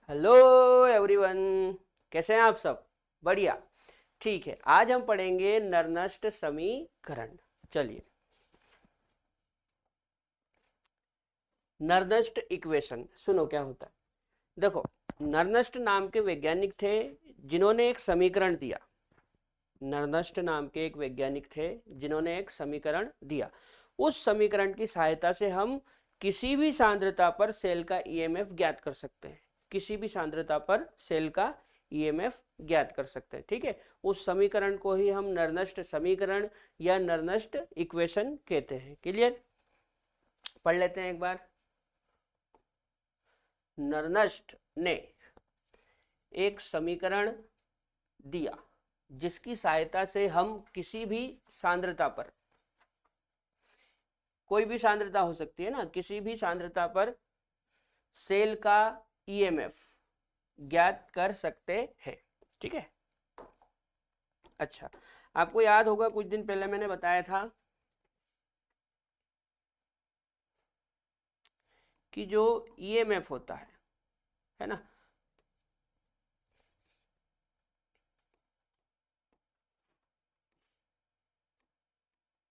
Hello everyone. कैसे हैं आप सब? बढ़िया। ठीक है, आज हम पढ़ेंगे नरनष्ट समीकरण। चलिए, नरनष्ट इक्वेशन सुनो क्या होता है। देखो, नरनष्ट नाम के वैज्ञानिक थे जिन्होंने एक समीकरण दिया। नरनष्ट नाम के एक वैज्ञानिक थे जिन्होंने एक समीकरण दिया। उस समीकरण की सहायता से हम किसी भी सांद्रता पर सेल का ईएमएफ ज्ञात कर सकते हैं। किसी भी सांद्रता पर सेल का ईएमएफ ज्ञात कर सकते हैं। ठीक है, उस समीकरण को ही हम नरनष्ट समीकरण या नरनष्ट इक्वेशन कहते हैं। क्लियर? पढ़ लेते हैं एक बार। नरनष्ट ने एक समीकरण दिया जिसकी सहायता से हम किसी भी सांद्रता पर, कोई भी सांद्रता हो सकती है ना, किसी भी सांद्रता पर सेल का ईएमएफ ज्ञात कर सकते हैं। ठीक है। अच्छा, आपको याद होगा कुछ दिन पहले मैंने बताया था कि जो ईएमएफ होता है ना,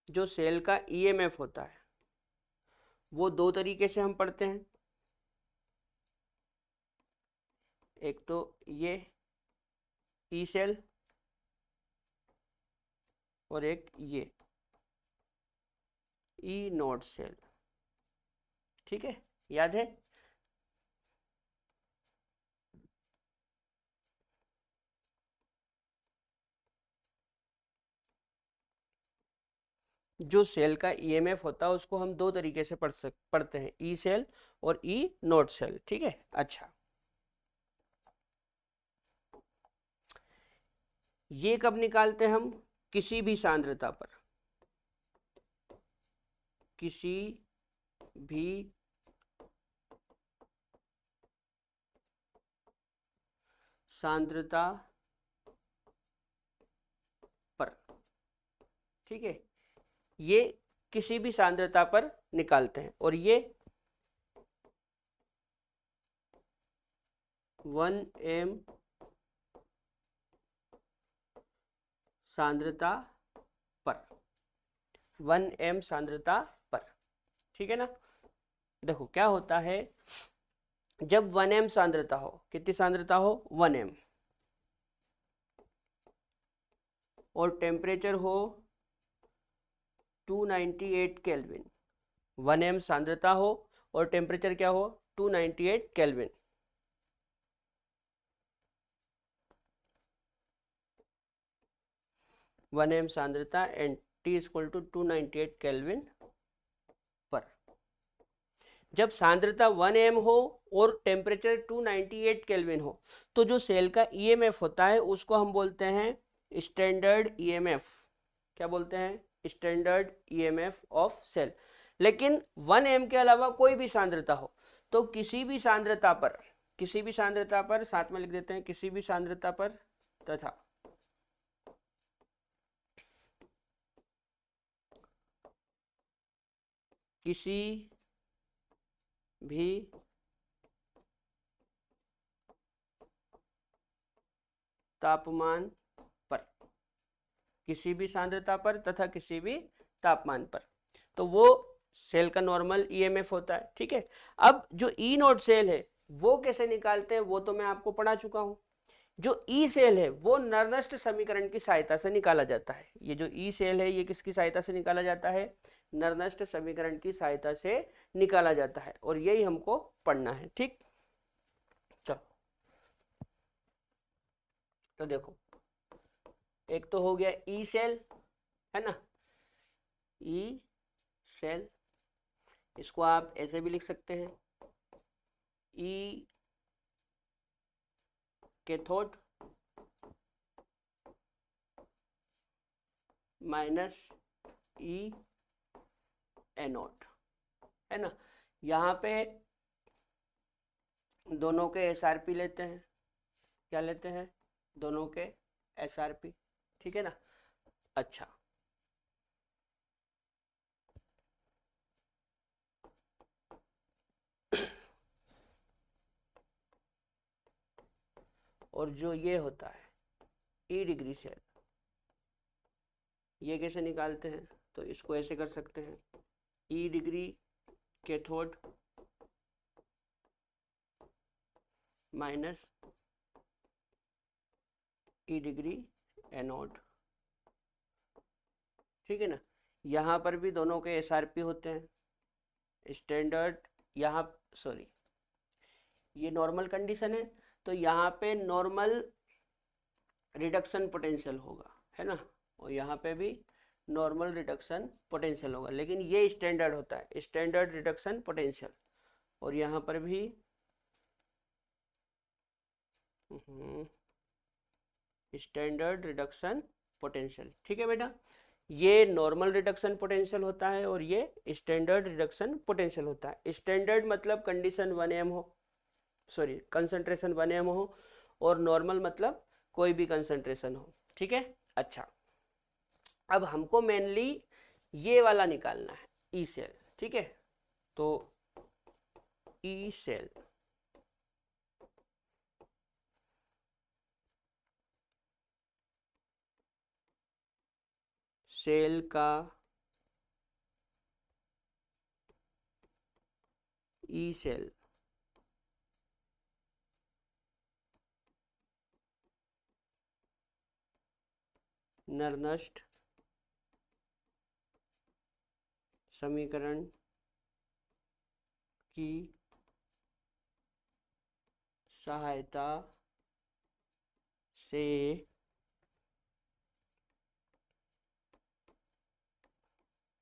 जो सेल का ईएमएफ होता है वो दो तरीके से हम पढ़ते हैं। एक तो ये ई सेल और एक ये ई नोड सेल। ठीक है, याद है? जो सेल का ईएमएफ होता है उसको हम दो तरीके से पढ़ते हैं, ई सेल और ई नोड सेल। ठीक है। अच्छा, ये कब निकालते हैं हम? किसी भी सांद्रता पर, किसी भी सांद्रता पर। ठीक है, ये किसी भी सांद्रता पर निकालते हैं और ये 1 m सांद्रता पर, 1 m सांद्रता पर। ठीक है ना? देखो क्या होता है, जब 1 m सांद्रता हो, कितनी सांद्रता हो? 1 m, और टेम्परेचर हो 298 केल्विन। 1 m सांद्रता हो और टेम्परेचर क्या हो? 298 केल्विन। 1 m सांद्रता and T equal to 298 kelvin पर। जब सांद्रता 1 m हो और टेम्परेचर 298 केल्विन हो तो जो सेल का ईएमएफ होता है उसको हम बोलते हैं स्टैंडर्ड ईएमएफ। क्या बोलते हैं? Standard EMF of cell. लेकिन 1 m के अलावा कोई भी सांद्रता हो तो किसी भी सांद्रता पर, किसी भी सांद्रता पर, साथ में लिख देते हैं, किसी भी सांद्रता पर तथा किसी भी तापमान पर, किसी भी सांद्रता पर तथा किसी भी तापमान पर, तो वो सेल का नॉर्मल ईएमएफ होता है। ठीक है। अब जो ई नोड सेल है वो कैसे निकालते हैं वो तो मैं आपको पढ़ा चुका हूं। जो ई सेल है वो नरनष्ट समीकरण की सहायता से निकाला जाता है। ये जो ई सेल है ये किसकी सहायता से निकाला जाता है? नरनष्ट समीकरण की सहायता से निकाला जाता है और यही हमको पढ़ना है। ठीक, चलो तो देखो, एक तो हो गया ई सेल, है ना, ई सेल। इसको आप ऐसे भी लिख सकते हैं, ई कैथोड माइनस ई एनोड, है ना। यहाँ पे दोनों के एसआरपी लेते हैं। क्या लेते हैं? दोनों के एसआरपी। ठीक है ना। अच्छा, और जो ये होता है ई डिग्री सेल, ये कैसे निकालते हैं? तो इसको ऐसे कर सकते हैं, ई डिग्री कैथोड माइनस ई डिग्री एनोड, ठीक है ना। यहाँ पर भी दोनों के एसआरपी होते हैं स्टैंडर्ड, यहाँ सॉरी ये नॉर्मल कंडीशन है, तो यहाँ पे नॉर्मल रिडक्शन पोटेंशियल होगा, है ना, और यहाँ पे भी नॉर्मल रिडक्शन पोटेंशियल होगा, लेकिन ये स्टैंडर्ड होता है, स्टैंडर्ड रिडक्शन पोटेंशियल, और यहाँ पर भी स्टैंडर्ड रिडक्शन पोटेंशियल, ठीक है बेटा। ये नॉर्मल रिडक्शन पोटेंशियल होता है और ये स्टैंडर्ड रिडक्शन पोटेंशियल होता है। स्टैंडर्ड मतलब कंडीशन 1m हो, सॉरी कंसंट्रेशन 1m हो, और नॉर्मल मतलब कोई भी कंसंट्रेशन हो, ठीक है। अच्छा, अब हमको मेनली ये वाला निकालना है, ई सेल, ठीक है। तो ई सेल सेल का ई सेल नरनस्ट समीकरण की सहायता से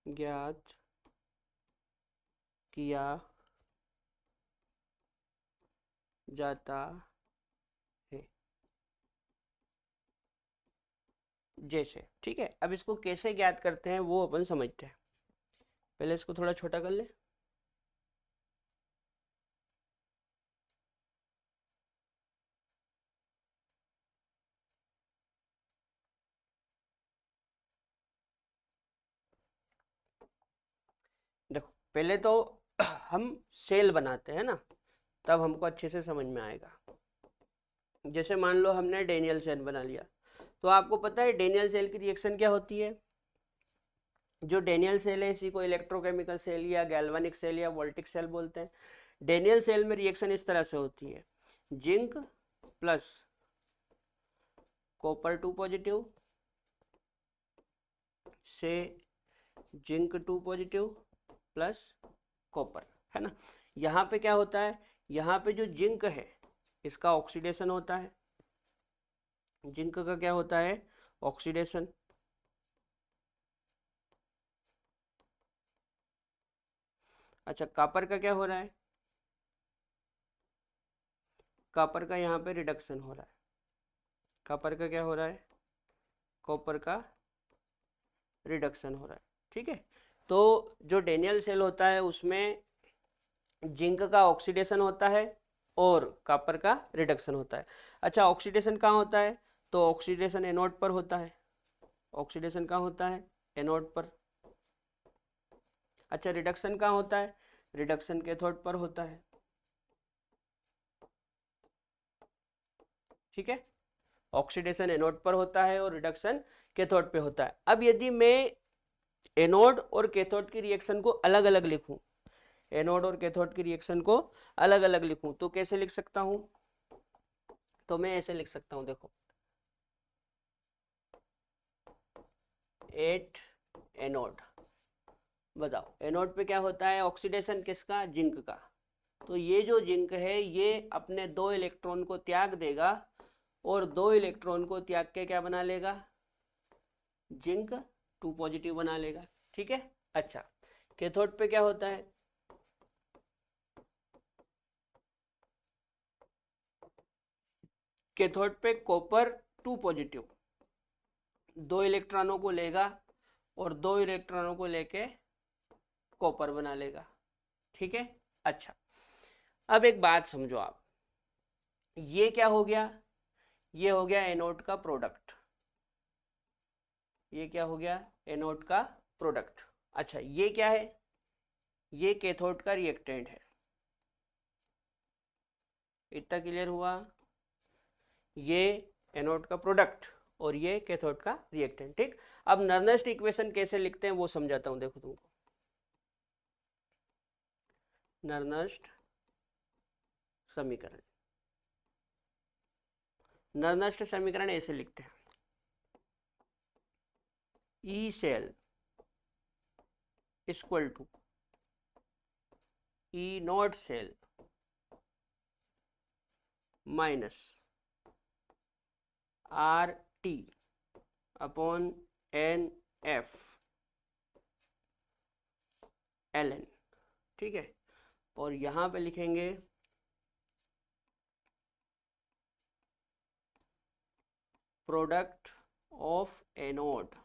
ज्ञात किया जाता है, जैसे, ठीक है। अब इसको कैसे ज्ञात करते हैं वो अपन समझते हैं, पहले इसको थोड़ा छोटा कर ले। देखो पहले तो हम सेल बनाते हैं ना, तब हमको अच्छे से समझ में आएगा। जैसे मान लो हमने डेनियल सेल बना लिया, तो आपको पता है डेनियल सेल की रिएक्शन क्या होती है। जो डेनियल सेल है इसी को इलेक्ट्रोकेमिकल सेल या गैल्वानिक सेल या वोल्टिक सेल बोलते हैं। डेनियल सेल में रिएक्शन इस तरह से होती है, जिंक प्लस कॉपर 2 पॉजिटिव से जिंक 2 पॉजिटिव प्लस कॉपर, है ना। यहाँ पे क्या होता है, यहाँ पे जो जिंक है इसका ऑक्सीडेशन होता है, जिंक का क्या होता है, ऑक्सीडेशन। अच्छा, कॉपर का क्या हो रहा है, कॉपर का यहाँ पे रिडक्शन हो रहा है, कॉपर का क्या हो रहा है, कॉपर का रिडक्शन हो रहा है, ठीक है। तो जो डेनियल सेल होता है उसमें जिंक का ऑक्सीडेशन होता है और कॉपर का रिडक्शन होता है। अच्छा, ऑक्सीडेशन कहाँ होता है, तो ऑक्सीडेशन एनोड पर होता है, ऑक्सीडेशन कहाँ होता है, एनोड पर। अच्छा, रिडक्शन कहाँ होता है, रिडक्शन कैथोड पर होता है, ठीक है। ऑक्सीडेशन एनोड पर होता है और रिडक्शन कैथोड पे होता है। अब यदि मैं एनोड और कैथोड की रिएक्शन को अलग अलग लिखूं, एनोड और कैथोड की रिएक्शन को अलग अलग लिखूं तो कैसे लिख सकता हूं, तो मैं ऐसे लिख सकता हूं, देखो 8 एनोड, बताओ एनोड पे क्या होता है, ऑक्सीडेशन किसका, जिंक का। तो ये जो जिंक है ये अपने 2 इलेक्ट्रॉन को त्याग देगा और 2 इलेक्ट्रॉन को त्याग के क्या बना लेगा, जिंक 2 पॉजिटिव बना लेगा, ठीक है। अच्छा, कैथोड पे क्या होता है, कैथोड पे कॉपर 2 पॉजिटिव 2 इलेक्ट्रॉनों को लेगा और 2 इलेक्ट्रॉनों को लेके कॉपर बना लेगा, ठीक है। अच्छा, अब एक बात समझो आप, ये क्या हो गया, ये हो गया एनोड का प्रोडक्ट, ये क्या हो गया, एनोड का प्रोडक्ट। अच्छा, ये क्या है, ये कैथोड का रिएक्टेंट है, इतना क्लियर हुआ। ये एनोड का प्रोडक्ट और ये कैथोड का रिएक्टेंट। ठीक, अब नर्नेस्ट इक्वेशन कैसे लिखते हैं वो समझाता हूं, देखो तुमको। नर्नेस्ट समीकरण, नर्नेस्ट समीकरण ऐसे लिखते हैं, E cell equal to E naught cell minus R T upon N F L N. ठीक है, और यहां पे लिखेंगे product of anode,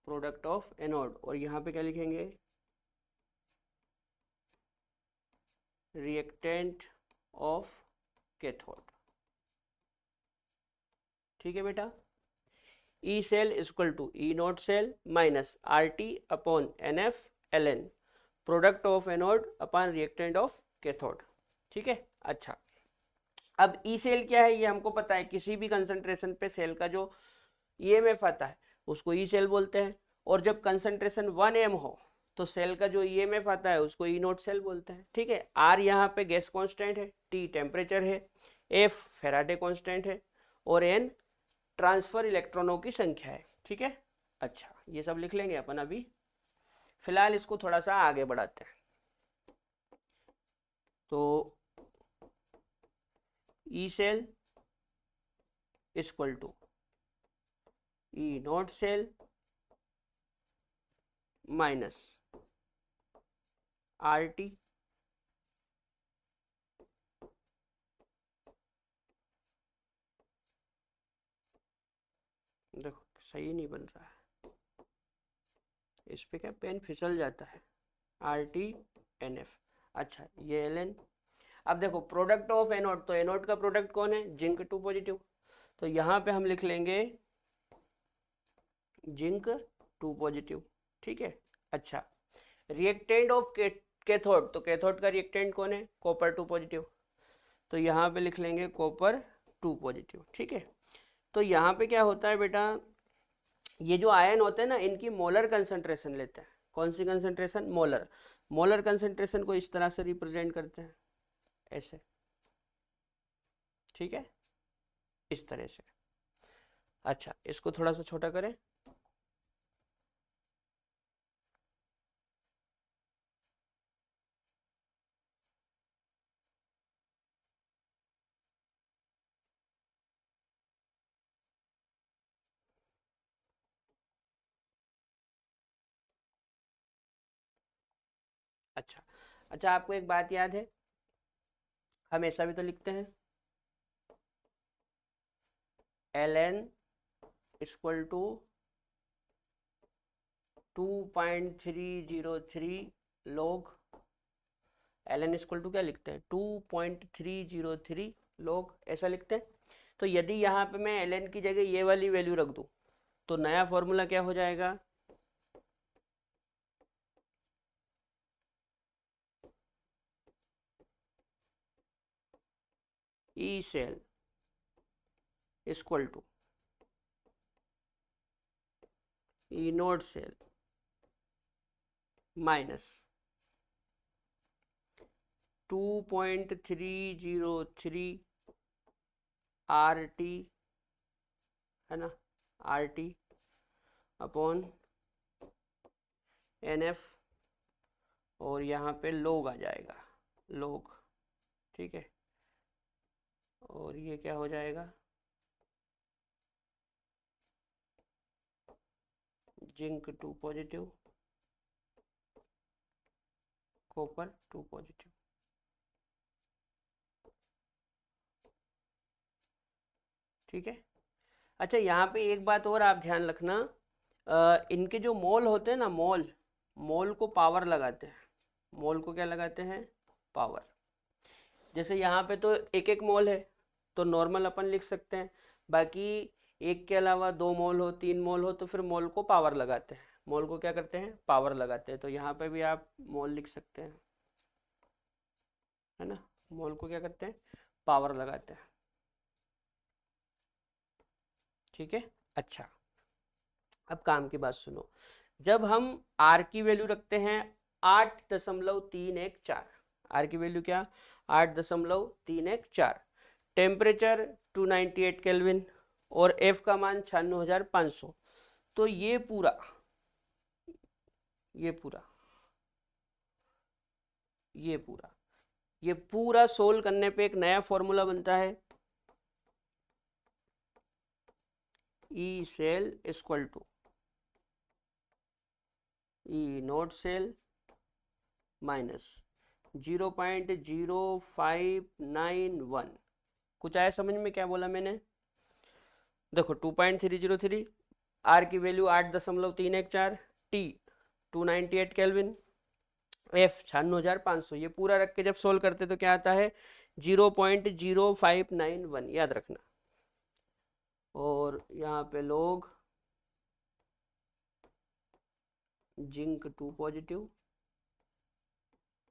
product of anode, और यहां पे क्या लिखेंगे, रिएक्टेंट ऑफ कैथोड। ठीक है बेटा, E cell equal to E naught cell minus R T upon N F L N, product of anode upon reactant of cathode. ठीक है, अच्छा अब ई सेल क्या है ये हमको पता है, किसी भी कंसंट्रेशन पे सेल का जो ईएमएफ आता है उसको ई सेल बोलते हैं, और जब कंसंट्रेशन 1m हो तो सेल का जो ईएमएफ आता है उसको ई नोट सेल बोलते हैं। ठीक है, आर यहाँ पे गैस कांस्टेंट है, टी टेम्परेचर है, एफ फेराडे कांस्टेंट है, और एन ट्रांसफर इलेक्ट्रॉनों की संख्या है। ठीक है, अच्छा ये सब लिख लेंगे अपन, अभी फिलहाल इसको थोड़ा सा आगे बढ़ाते हैं। तो E cell equal to E naught cell minus R T देखो सही नहीं बन रहा है, इस पे क्या पेन फिसल जाता है, आर टी एन एफ। अच्छा ये एल एन। अब देखो प्रोडक्ट ऑफ एनोड, तो एनोड का प्रोडक्ट कौन है, जिंक 2 पॉजिटिव, तो यहाँ पे हम लिख लेंगे जिंक 2 पॉजिटिव। ठीक है, अच्छा रिएक्टेंट ऑफ कैथोड, तो कैथोड का रिएक्टेंट कौन है, कॉपर 2 पॉजिटिव, तो यहाँ पे लिख लेंगे कॉपर 2 पॉजिटिव। ठीक है, तो यहाँ पे क्या होता है बेटा, ये जो आयन होते हैं ना इनकी मोलर कंसंट्रेशन लेते हैं। कौन सी कंसंट्रेशन, मोलर। मोलर कंसंट्रेशन को इस तरह से रिप्रेजेंट करते हैं, ऐसे। ठीक है, इस तरह से। अच्छा इसको थोड़ा सा छोटा करें, अच्छा अच्छा आपको एक बात याद है, हम ऐसा भी तो लिखते हैं, L N equal to 2.303 log, L N equal to क्या लिखते हैं, 2.303 log, ऐसा लिखते हैं। तो यदि यहाँ पे मैं एल एन की जगह ये वाली वैल्यू रख दूँ तो नया फॉर्मूला क्या हो जाएगा, E cell equal to E naught cell minus 2.303 R T, है ना, R T upon N F, और यहाँ पे लोग आ जाएगा, लोग। ठीक है, और ये क्या हो जाएगा, जिंक 2 पॉजिटिव, कॉपर 2 पॉजिटिव। ठीक है, अच्छा यहाँ पे एक बात और आप ध्यान रखना, इनके जो मोल होते हैं ना, मोल, मोल को पावर लगाते हैं, मोल को क्या लगाते हैं, पावर। जैसे यहाँ पे तो एक एक मोल है तो नॉर्मल अपन लिख सकते हैं, बाकी एक के अलावा 2 मोल हो, 3 मोल हो तो फिर मोल को पावर लगाते हैं, मोल को क्या करते हैं, पावर लगाते हैं। तो यहाँ पे भी आप मोल लिख सकते हैं, है ना, मोल को क्या करते हैं, पावर लगाते हैं। ठीक है। अच्छा, अब काम की बात सुनो। जब हम आर की वैल्यू रखते हैं 8.314, आर की वैल्यू क्या, 8.314, टेम्परेचर 298 केल्विन और एफ का मान 96,500, तो ये पूरा ये पूरा ये पूरा ये पूरा सोल्व करने पे एक नया फॉर्मूला बनता है, E cell equal to E naught cell minus 0.0591। कुछ आया समझ में क्या बोला मैंने? देखो 2.303, आर की वैल्यू 8.314, टी 298 केल्विन, एफ 96,500, ये पूरा रख के जब सोल्व करते तो क्या आता है 0.0591, याद रखना। और यहाँ पे लोग जिंक 2 पॉजिटिव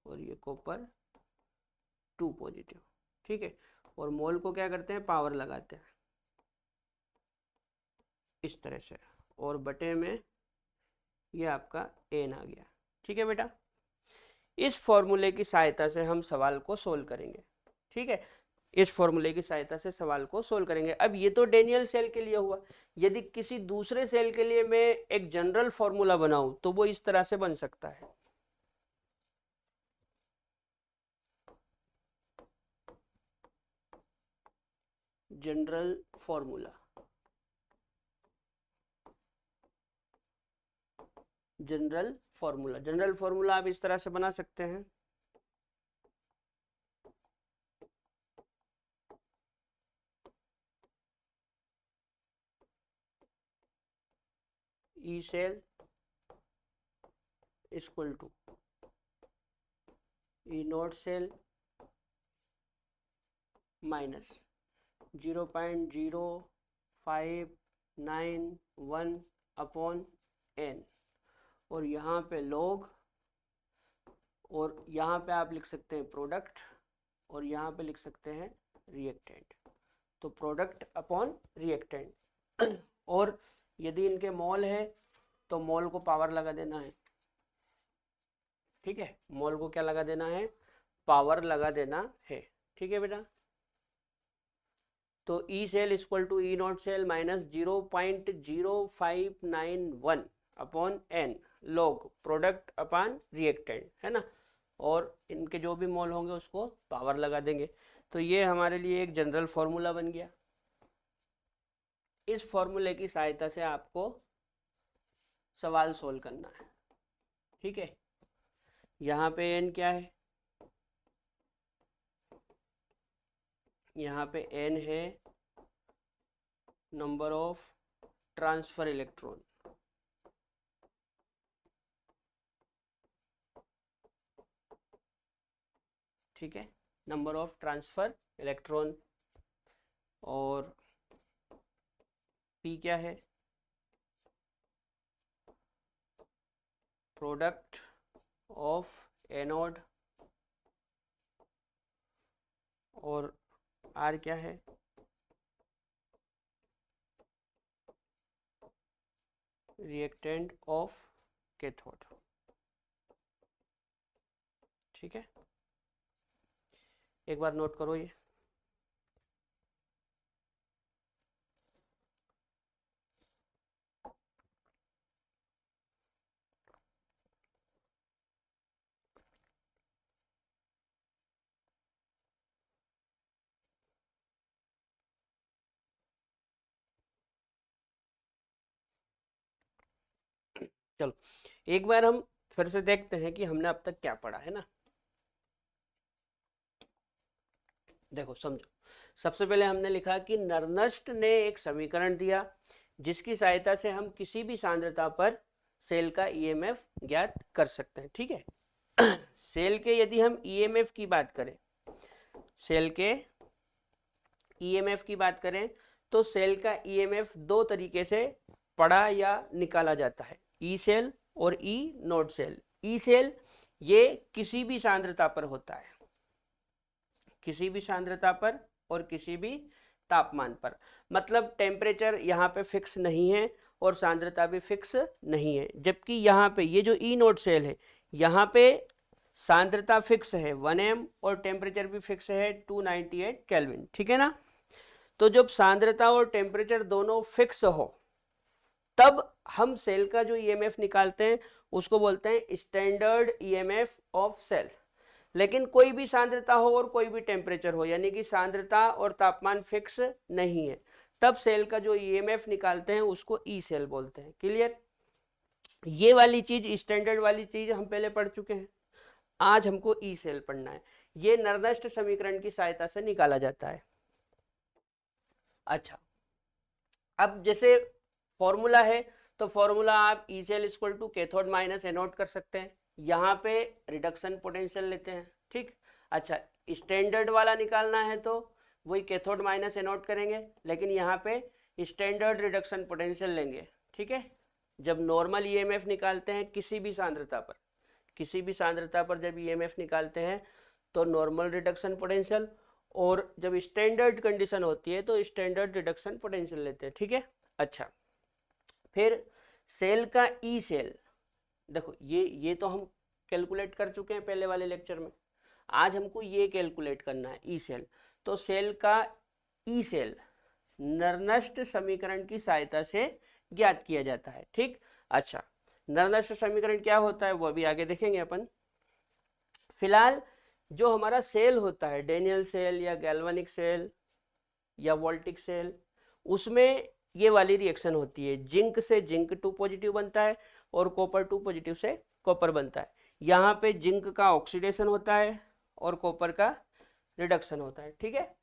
और ये कॉपर 2 पॉजिटिव, ठीक है। और मोल को क्या करते हैं, पावर लगाते हैं इस तरह से, और बटे में ये आपका एन आ गया, ठीक है बेटा। इस फॉर्मूले की सहायता से हम सवाल को सोल्व करेंगे, ठीक है। इस फॉर्मूले की सहायता से सवाल को सोल्व करेंगे। अब ये तो डेनियल सेल के लिए हुआ, यदि किसी दूसरे सेल के लिए मैं एक जनरल फॉर्मूला बनाऊं तो वो इस तरह से बन सकता है, जनरल फॉर्मूला। जनरल फॉर्मूला आप इस तरह से बना सकते हैं, E cell equal to E naught cell minus 0.0591 upon N, और यहाँ पे लॉग, और यहाँ पे आप लिख सकते हैं प्रोडक्ट, और यहाँ पे लिख सकते हैं रिएक्टेंट, तो प्रोडक्ट अपॉन रिएक्टेंट। और यदि इनके मोल है तो मोल को पावर लगा देना है, ठीक है। मोल को क्या लगा देना है, पावर लगा देना है, ठीक है बेटा। तो E cell equal to E naught cell minus 0.0591 upon N log product upon reactant, है ना, और इनके जो भी मोल होंगे उसको पावर लगा देंगे। तो ये हमारे लिए एक जनरल फॉर्मूला बन गया। इस फॉर्मूले की सहायता से आपको सवाल सोल्व करना है, ठीक है। यहाँ पे एन क्या है, यहाँ पे एन है नंबर ऑफ ट्रांसफर इलेक्ट्रॉन, ठीक है, नंबर ऑफ ट्रांसफर इलेक्ट्रॉन। और पी क्या है, प्रोडक्ट ऑफ एनोड, और आर क्या है, रिएक्टेंट ऑफ कैथोड, ठीक है। एक बार नोट करो ये, चलो एक बार हम फिर से देखते हैं कि हमने अब तक क्या पढ़ा है ना। देखो समझो, सबसे पहले हमने लिखा कि नर्नस्ट ने एक समीकरण दिया जिसकी सहायता से हम किसी भी सांद्रता पर सेल का ईएमएफ ज्ञात कर सकते हैं, ठीक है। सेल के यदि हम ईएमएफ की बात करें, सेल के ईएमएफ की बात करें तो सेल का ईएमएफ दो तरीके से पढ़ा या निकाला जाता है, ई सेल और E naught cell. E cell ये किसी भी सांद्रता पर होता है, किसी भी सांद्रता पर और किसी भी तापमान पर। मतलब टेम्परेचर यहाँ पे फिक्स नहीं है और सांद्रता भी फिक्स नहीं है, जबकि यहाँ पे ये जो ई नोट सेल है यहाँ पे सांद्रता फिक्स है 1m और टेम्परेचर भी फिक्स है 298 केल्विन, ठीक है ना। तो जब सांद्रता और टेम्परेचर दोनों फिक्स हो तब हम सेल का जो ईएमएफ निकालते हैं उसको बोलते हैं स्टैंडर्ड ईएमएफ ऑफ सेल। लेकिन कोई भी सांद्रता हो और कोई भी टेम्परेचर हो, यानी कि सांद्रता और तापमान फिक्स नहीं है, तब सेल का जो ईएमएफ निकालते हैं उसको ई सेल बोलते हैं। क्लियर? ये वाली चीज, स्टैंडर्ड वाली चीज हम पहले पढ़ चुके हैं, आज हमको ई सेल पढ़ना है। ये नर्नस्ट समीकरण की सहायता से निकाला जाता है। अच्छा, अब जैसे फॉर्मूला है तो फॉर्मूला आप E cell equal to cathode minus anode कर सकते हैं। यहाँ पे रिडक्शन पोटेंशियल लेते हैं, ठीक। अच्छा, स्टैंडर्ड वाला निकालना है तो वही कैथोड माइनस एनोड करेंगे, लेकिन यहाँ पे स्टैंडर्ड रिडक्शन पोटेंशियल लेंगे, ठीक है। जब नॉर्मल ईएमएफ निकालते हैं किसी भी सांद्रता पर, किसी भी सांद्रता पर जब ईएमएफ निकालते हैं तो नॉर्मल रिडक्शन पोटेंशियल, और जब स्टैंडर्ड कंडीशन होती है तो स्टैंडर्ड रिडक्शन पोटेंशियल लेते हैं, ठीक है। अच्छा, फिर सेल का ई सेल, देखो ये तो हम कैलकुलेट कर चुके हैं पहले वाले लेक्चर में, आज हमको ये कैलकुलेट करना है ई सेल। तो सेल का ई सेल नर्नस्ट समीकरण की सहायता से ज्ञात किया जाता है, ठीक। अच्छा, नर्नस्ट समीकरण क्या होता है वो अभी आगे देखेंगे अपन। फिलहाल जो हमारा सेल होता है, डेनियल सेल या गैल्वेनिक सेल या वोल्टिक सेल, उसमें ये वाली रिएक्शन होती है। जिंक से जिंक 2 पॉजिटिव बनता है और कॉपर 2 पॉजिटिव से कॉपर बनता है। यहाँ पे जिंक का ऑक्सीडेशन होता है और कॉपर का रिडक्शन होता है, ठीक है।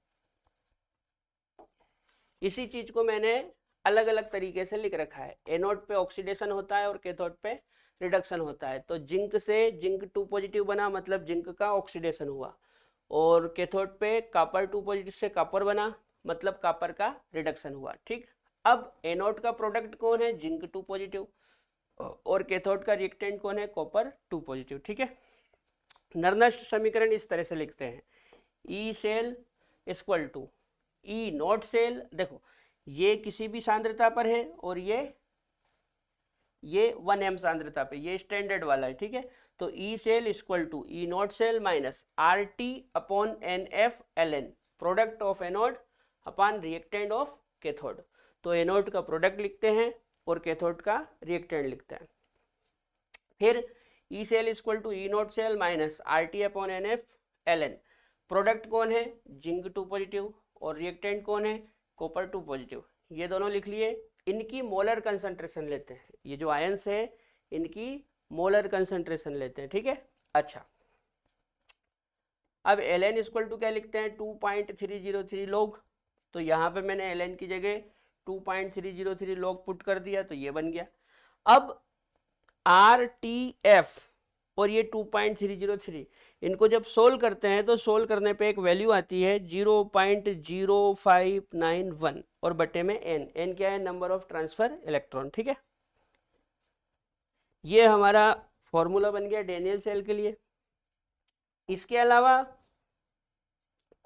इसी चीज को मैंने अलग अलग तरीके से लिख रखा है। एनोड पे ऑक्सीडेशन होता है और कैथोड पे रिडक्शन होता है। तो जिंक से जिंक 2 पॉजिटिव बना, मतलब जिंक का ऑक्सीडेशन हुआ, और कैथोड पे कॉपर 2 पॉजिटिव से कॉपर बना, मतलब कॉपर का रिडक्शन हुआ, ठीक। अब एनोड का प्रोडक्ट कौन है? जिंक 2 पॉजिटिव, और कैथोड का रिएक्टेंट कौन है? कॉपर 2 पॉजिटिव, ठीक है। नर्नस्ट समीकरण इस तरह से लिखते हैं, E cell equal to E naught cell. देखो ये किसी भी सांद्रता पर है और ये 1m सांद्रता पे, ये स्टैंडर्ड वाला है, ठीक है। तो E cell equal to E naught cell minus R T upon N F L N, product of anode upon reactant of cathode. तो एनोड का प्रोडक्ट लिखते हैं और कैथोड का रिएक्टेंट लिखते हैं। फिर E cell equal to E naught cell minus R T upon N F L N, product कौन है? जिंक 2 पॉजिटिव, और रिएक्टेंट कौन है? Copper 2 positive. ये दोनों लिख लिए। इनकी मोलर कंसंट्रेशन लेते हैं, ये जो आयंस है इनकी मोलर कंसंट्रेशन लेते हैं, ठीक है। अच्छा, अब एल एन इक्वल टू क्या लिखते हैं? 2.303 लॉग। तो यहाँ पे मैंने एल एन की जगह 2.303 लॉग पुट कर दिया, तो ये बन गया। अब आर टी एफ और ये 2.303, इनको जब सोल्व करते हैं तो सोल्व करने पे एक वैल्यू आती है 0.0591 और बटे में एन। एन क्या है? नंबर ऑफ ट्रांसफर इलेक्ट्रॉन, ठीक है। ये हमारा फॉर्मूला बन गया डेनियल सेल के लिए। इसके अलावा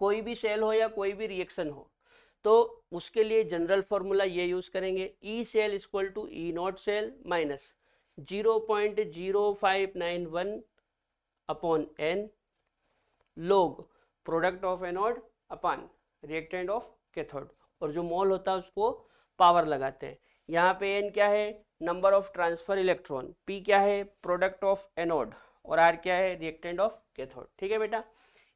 कोई भी सेल हो या कोई भी रिएक्शन हो तो उसके लिए जनरल फॉर्मूला ये यूज करेंगे, E cell equal to E naught cell minus 0.0591 upon n log product of anode upon reactant of cathode, और जो मोल होता है उसको पावर लगाते हैं। यहाँ पे एन क्या है? Number of transfer electron, P क्या है? प्रोडक्ट ऑफ एनोड, और आर क्या है? रिएक्टेंट ऑफ कैथोड, ठीक है बेटा।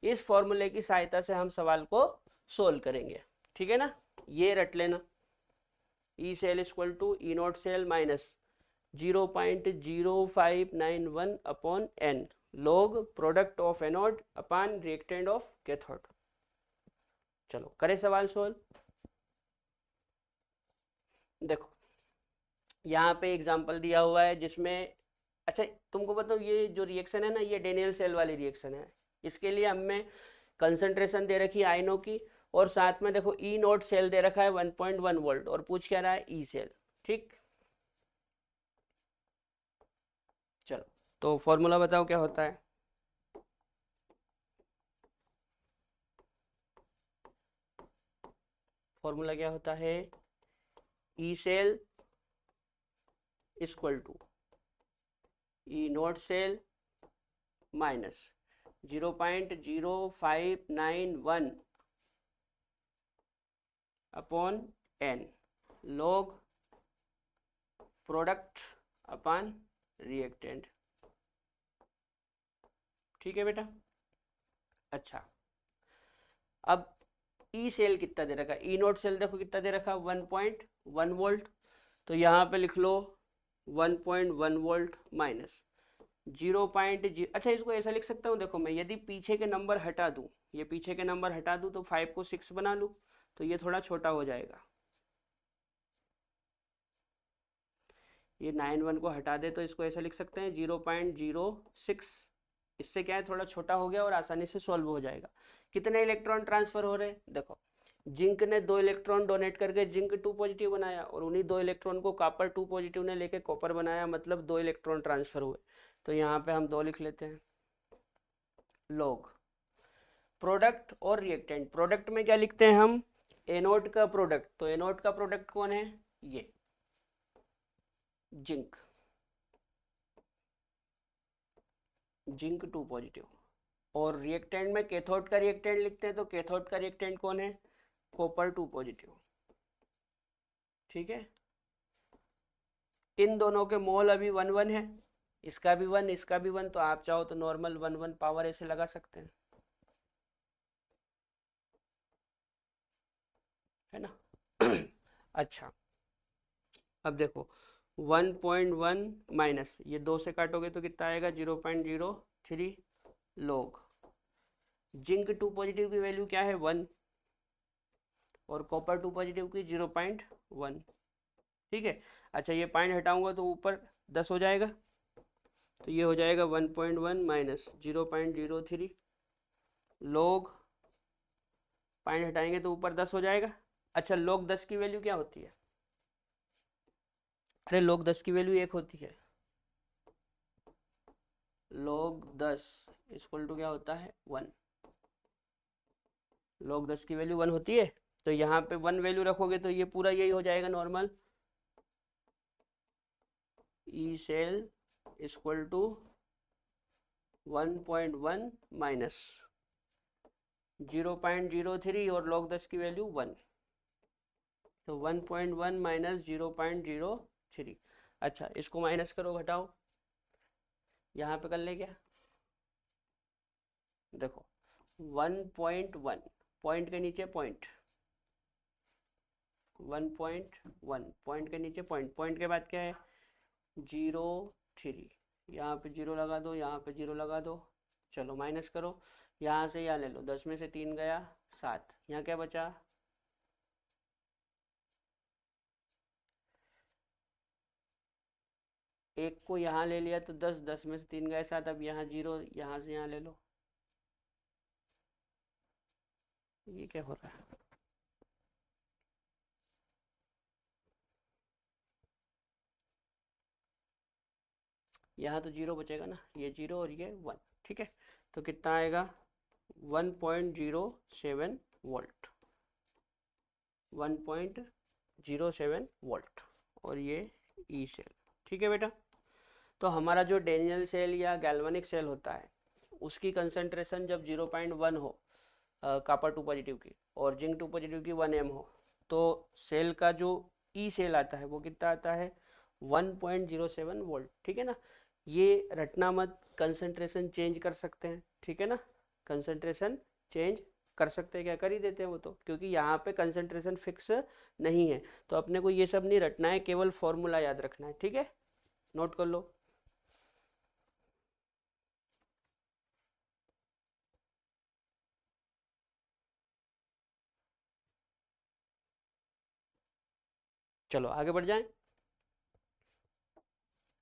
इस फॉर्मूले की सहायता से हम सवाल को सोल्व करेंगे, ठीक है ना। ये रट लेना, E cell equal to E naught cell minus 0.0591 upon N log product of anode upon reactant of cathode. चलो करें सवाल सोल्व। देखो यहाँ पे एग्जांपल दिया हुआ है जिसमें, अच्छा तुमको बताओ, ये जो रिएक्शन है ना, ये डेनियल सेल वाली रिएक्शन है। इसके लिए हमें कंसंट्रेशन दे रखी है आयनों की, और साथ में देखो ई नोट सेल दे रखा है 1.1 वोल्ट, और पूछ क्या रहा है? ई सेल, ठीक। चलो तो फॉर्मूला बताओ क्या होता है। फॉर्मूला क्या होता है, E cell equal to E naught cell minus 0.0591 upon N log product upon reactant. ठीक है बेटा। अच्छा, अब ई सेल कितना दे रखा है, ई नोट सेल देखो कितना दे रखा है 1.1 वोल्ट, तो यहाँ पे लिख लो 1.1 वोल्ट माइनस 0.0। अच्छा, इसको ऐसा लिख सकता हूँ, देखो मैं यदि पीछे के नंबर हटा दूँ, ये पीछे के नंबर हटा दूँ तो 5 को 6 बना लूँ तो ये थोड़ा छोटा हो जाएगा, ये 9 1 को हटा दे तो इसको ऐसा लिख सकते हैं 0.06। इससे क्या है, थोड़ा छोटा हो गया और आसानी से सॉल्व हो जाएगा। कितने इलेक्ट्रॉन ट्रांसफर हो रहे हैं, देखो जिंक ने 2 इलेक्ट्रॉन डोनेट करके जिंक 2 पॉजिटिव बनाया और उन्हीं 2 इलेक्ट्रॉन को कॉपर 2 पॉजिटिव ने लेके कॉपर बनाया, मतलब 2 इलेक्ट्रॉन ट्रांसफर हुए। तो यहाँ पे हम 2 लिख लेते हैं। लॉग प्रोडक्ट और रिएक्टेंट, प्रोडक्ट में क्या लिखते हैं हम, एनोड का प्रोडक्ट, तो एनोड का प्रोडक्ट कौन है, ये जिंक, जिंक 2 पॉजिटिव। और रिएक्टेंट में कैथोड का रिएक्टेंट लिखते हैं, तो कैथोड का रिएक्टेंट कौन है, कॉपर 2 पॉजिटिव। ठीक है, इन दोनों के मोल अभी 1 1 है, इसका भी 1 इसका भी 1, तो आप चाहो तो नॉर्मल 1 1 पावर ऐसे लगा सकते हैं, है ना। अच्छा, अब देखो 1.1 माइनस ये 2 से काटोगे तो कितना आएगा 0.03 लॉग जिंक 2 पॉजिटिव की वैल्यू क्या है 1 और कॉपर 2 पॉजिटिव की 0.1। ठीक है। अच्छा, ये पॉइंट हटाऊंगा तो ऊपर 10 हो जाएगा, तो ये हो जाएगा 1.1 माइनस 0.03 लॉग, पॉइंट हटाएंगे तो ऊपर 10 हो जाएगा। अच्छा, लॉग 10 की वैल्यू क्या होती है, अरे लॉग 10 की वैल्यू 1 होती है, लॉग 10 इक्वल टू क्या होता है 1, लॉग 10 की वैल्यू 1 होती है, तो यहाँ पे 1 वैल्यू रखोगे तो ये पूरा यही हो जाएगा normal, E cell equal to 1.1 minus 0.03 और log 10 की वैल्यू 1, तो 1.1 माइनस 0.03। अच्छा, इसको माइनस करो, घटाओ, यहाँ पे कर ले क्या, देखो 1.1 पॉइंट के नीचे पॉइंट, 1.1 पॉइंट के नीचे पॉइंट, पॉइंट के बाद क्या है 0.3, यहाँ पे 0 लगा दो, यहाँ पे 0 लगा दो, चलो माइनस करो, यहाँ से यहाँ ले लो, 10 में से 3 गया 7, यहाँ क्या बचा, एक को यहाँ ले लिया तो 10, 10 में से 3 गए 7, अब यहाँ 0, यहाँ से यहाँ ले लो, ये क्या हो रहा है, यहाँ तो 0 बचेगा ना, ये 0 और ये 1। ठीक है, तो कितना आएगा 1.07 वोल्ट, 1.07 वोल्ट, और ये ई सेल। ठीक है बेटा, तो हमारा जो डेनियल सेल या गैल्वेनिक सेल होता है उसकी कंसंट्रेशन जब 0.1 हो कॉपर 2 पॉजिटिव की और जिंक 2 पॉजिटिव की 1 m हो, तो सेल का जो ई सेल आता है वो कितना आता है 1.07 वोल्ट। ठीक है ना, ये रटना मत, कंसंट्रेशन चेंज कर सकते हैं, ठीक है ना, कंसंट्रेशन चेंज कर सकते हैं, क्या कर ही देते हैं वो तो, क्योंकि यहाँ पे कंसंट्रेशन फिक्स नहीं है, तो अपने को ये सब नहीं रटना है, केवल फॉर्मूला याद रखना है। ठीक है, नोट कर लो। चलो आगे बढ़ जाएं,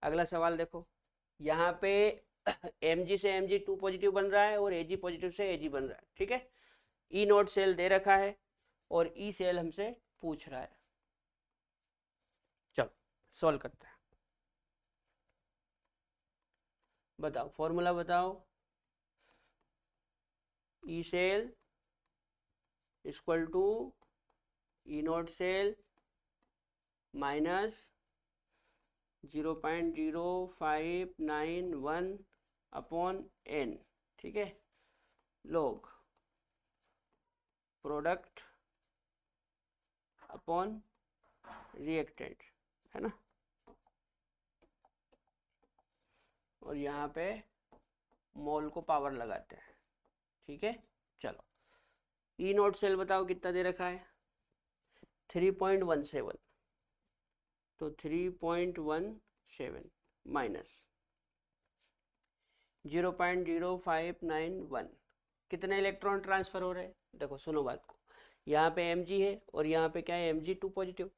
अगला सवाल देखो, यहाँ पे Mg से Mg2 पॉजिटिव बन रहा है और Ag पॉजिटिव से Ag बन रहा है। ठीक है, ई नोट सेल दे रखा है और ई सेल हमसे पूछ रहा है, चलो सॉल्व करते हैं, बताओ फॉर्मूला बताओ, E cell equal to E naught cell minus 0.0591 upon N, ठीक है, लॉग प्रोडक्ट अपॉन रिएक्टेंट, है ना। और यहाँ पे मोल को पावर लगाते हैं, ठीक है। चलो ई नोट सेल बताओ कितना दे रखा है, 3.17, तो 3.17 माइनस 0.0591, कितने इलेक्ट्रॉन ट्रांसफर हो रहे हैं। देखो सुनो बात को, यहाँ पे Mg है और यहाँ पे क्या है Mg2 पॉजिटिव,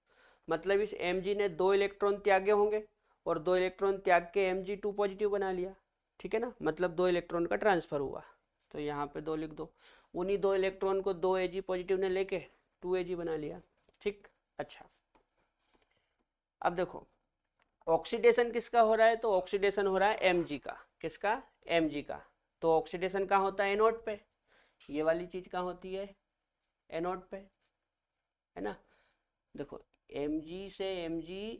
मतलब इस Mg ने 2 इलेक्ट्रॉन त्यागे होंगे और 2 इलेक्ट्रॉन त्याग के Mg2 पॉजिटिव बना लिया, ठीक है ना, मतलब 2 इलेक्ट्रॉन का ट्रांसफर हुआ। तो यहाँ पे 2 लिख दो, उन्हीं 2 इलेक्ट्रॉन को 2 Ag पॉजिटिव ने लेके 2 Ag बना लिया, ठीक। अच्छा अब देखो ऑक्सीडेशन किसका हो रहा है, तो ऑक्सीडेशन हो रहा है Mg का, किसका, Mg का। तो ऑक्सीडेशन कहाँ होता है, एनोड पे, ये वाली चीज कहाँ होती है, एनोड पे, है ना। देखो Mg से Mg